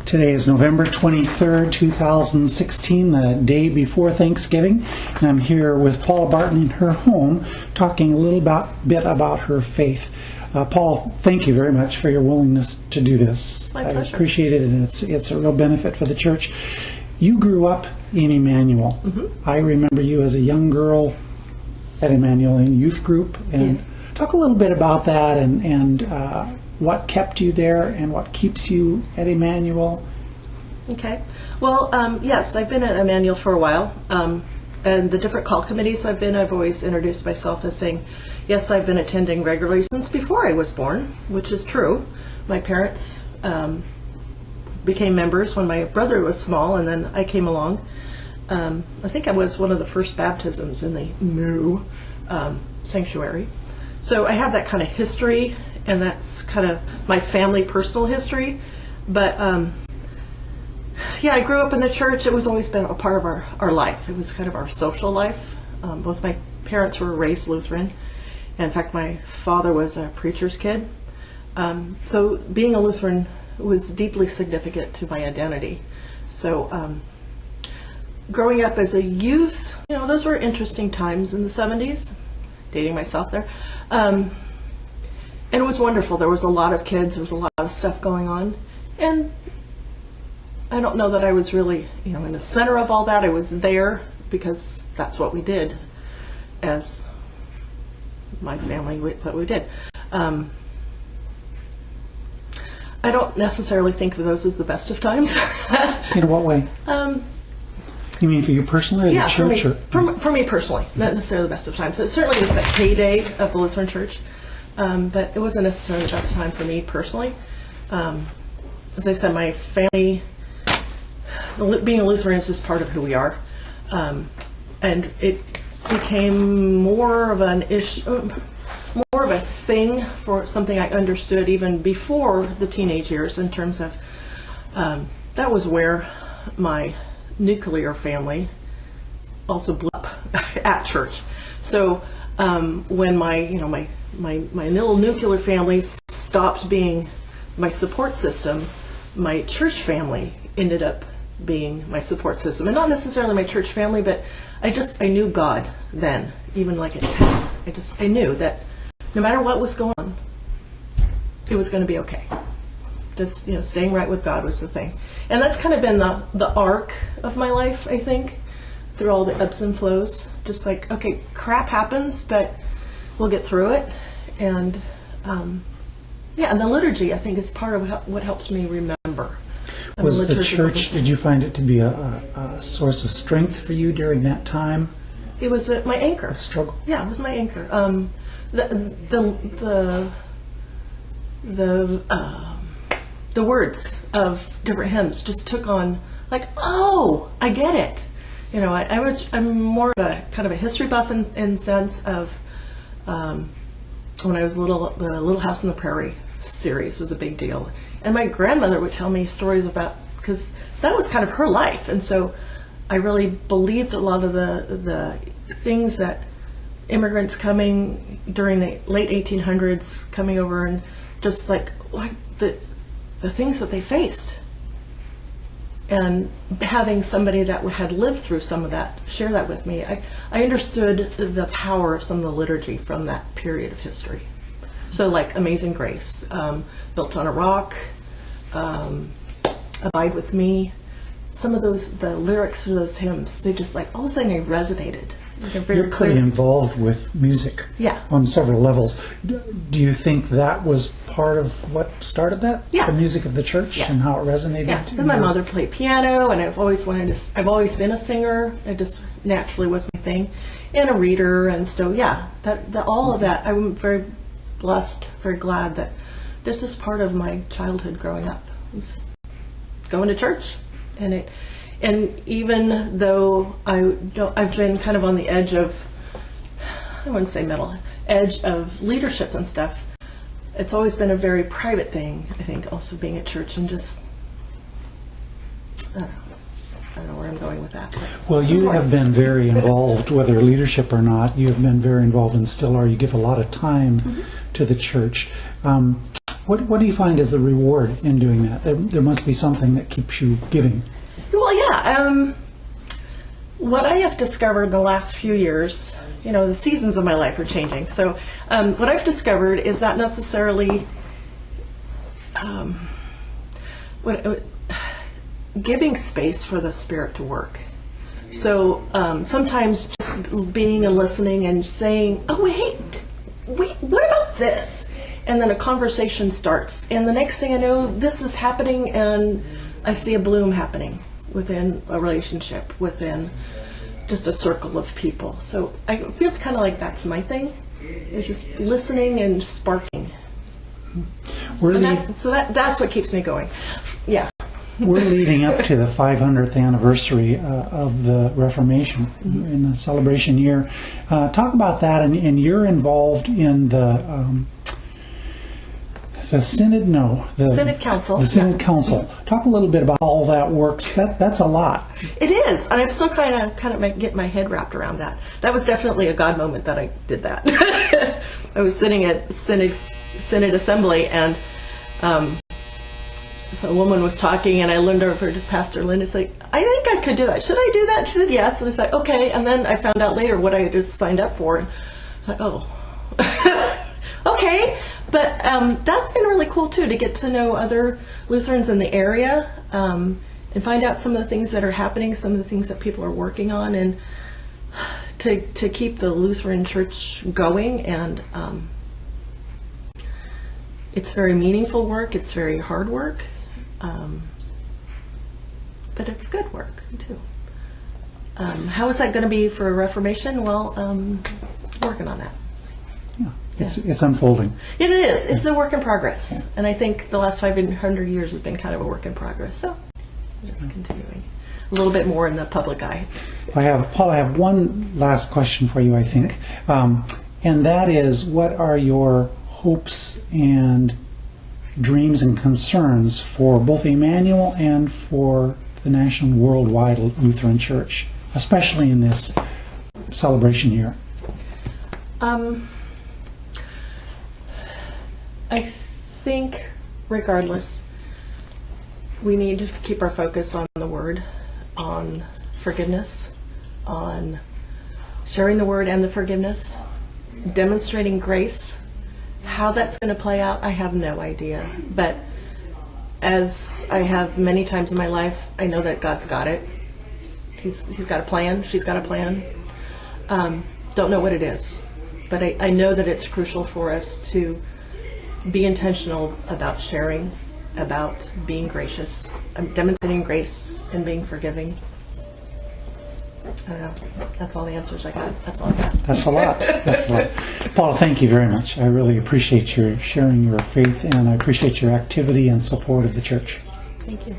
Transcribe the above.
Today is November 23rd, 2016, the day before Thanksgiving, and I'm here with Paula Barton in her home, talking a little bit about her faith. Paul, thank you very much for your willingness to do this. My pleasure. I appreciate it, and it's a real benefit for the church. You grew up in Emanuel. Mm-hmm. I remember you as a young girl at Emanuel in youth group, and talk a little bit about that and what kept you there and what keeps you at Emanuel. Okay. Well, yes, I've been at Emanuel for a while. And the different call committees I've been, I've always introduced myself as saying, yes, I've been attending regularly since before I was born, which is true. My parents became members when my brother was small, and then I came along. I think I was one of the first baptisms in the sanctuary. So I have that kind of history, and that's kind of my family personal history. But yeah, I grew up in the church. It was always been a part of our life. It was kind of our social life. Both my parents were raised Lutheran. And in fact, my father was a preacher's kid. So being a Lutheran was deeply significant to my identity. So growing up as a youth, those were interesting times in the 70s. Dating myself there. And it was wonderful. There was a lot of kids. There was a lot of stuff going on. And I don't know that I was really, in the center of all that. I was there because that's what we did as my family. That's what we did. I don't necessarily think of those as the best of times. In what way? You mean for you personally, or the church? For me personally, not necessarily the best of times. It certainly was the heyday of the Lutheran Church, but it wasn't necessarily the best time for me personally. As I said, my family, being a Lutheran is just part of who we are, and it became more of an issue, more of a thing for something I understood even before the teenage years. In terms of that was where my nuclear family also blew up at church. So when my little nuclear family stopped being my support system, my church family ended up being my support system. And not necessarily my church family, but I knew God then, even like at 10. I knew that no matter what was going on, it was going to be okay. Just, staying right with God was the thing. And that's kind of been the arc of my life, I think, through all the ebbs and flows. Just like, okay, crap happens, but we'll get through it. And, and the liturgy, I think, is part of what helps me remember. Was the church, did you find it to be a source of strength for you during that time? It was my anchor. A struggle? Yeah, it was my anchor. The words of different hymns just took on, like, oh, I get it. I'm more of a kind of a history buff in sense of when I was little. The Little House on the Prairie series was a big deal, and my grandmother would tell me stories about, because that was kind of her life, and so I really believed a lot of the things that immigrants coming during the late 1800s coming over, and just like the things that they faced, and having somebody that had lived through some of that share that with me, I understood the power of some of the liturgy from that period of history. So like Amazing Grace, Built on a Rock, Abide with Me, some of the lyrics of those hymns, they just all of a sudden they resonated. You're pretty involved with music on several levels. Do you think that was part of what started that? Yeah. The music of the church and how it resonated? Yeah, because my mother played piano, and I've always been a singer. It just naturally was my thing, and a reader, and so all of that. I'm very blessed, very glad that this is part of my childhood growing up. Going to church, and even though I've been kind of on the edge of, I wouldn't say edge of leadership and stuff, it's always been a very private thing, I think, also being at church, and just, I don't know where I'm going with that. Well, you have been very involved, whether leadership or not, you have been very involved and still are. You give a lot of time to the church. What do you find is the reward in doing that? There must be something that keeps you giving. Well, yeah. What I have discovered the last few years, the seasons of my life are changing. So what I've discovered is not necessarily giving space for the Spirit to work. So sometimes just being and listening and saying, oh, wait, what about this? And then a conversation starts. And the next thing I know, this is happening, and I see a bloom happening within a relationship, within just a circle of people. So I feel kind of like that's my thing, is just listening and sparking. That's what keeps me going. Yeah. We're leading up to the 500th anniversary of the Reformation in the celebration year. Talk about that, and you're involved in the Synod, the Synod Council. The Synod Council. Talk a little bit about how all that works. That's a lot. It is, and I'm still kind of getting my head wrapped around that. That was definitely a God moment that I did that. I was sitting at Synod Assembly, and so a woman was talking, and I leaned over to Pastor Lynn and said, I think I could do that. Should I do that? She said, yes. And I said, okay. And then I found out later what I had just signed up for. And I thought, oh, okay. But that's been really cool, too, to get to know other Lutherans in the area and find out some of the things that are happening, some of the things that people are working on, and to keep the Lutheran Church going. And it's very meaningful work. It's very hard work. But it's good work, too. How is that going to be for Reformation? Well, working on that. Yeah. It's unfolding. It is. It's a work in progress. And I think the last 500 years has been kind of a work in progress. So just continuing. A little bit more in the public eye. Paula, I have one last question for you, I think. And that is, what are your hopes and dreams and concerns for both Emanuel and for the national worldwide Lutheran Church, especially in this celebration year? I think, regardless, we need to keep our focus on the Word, on forgiveness, on sharing the Word and the forgiveness, demonstrating grace. How that's going to play out, I have no idea. But as I have many times in my life, I know that God's got it. He's got a plan. She's got a plan. Don't know what it is. But I know that it's crucial for us to be intentional about sharing, about being gracious, demonstrating grace and being forgiving. I don't know. That's all the answers I got. That's all I got. That's a lot. That's a lot. Paula, thank you very much. I really appreciate your sharing your faith, and I appreciate your activity and support of the church. Thank you.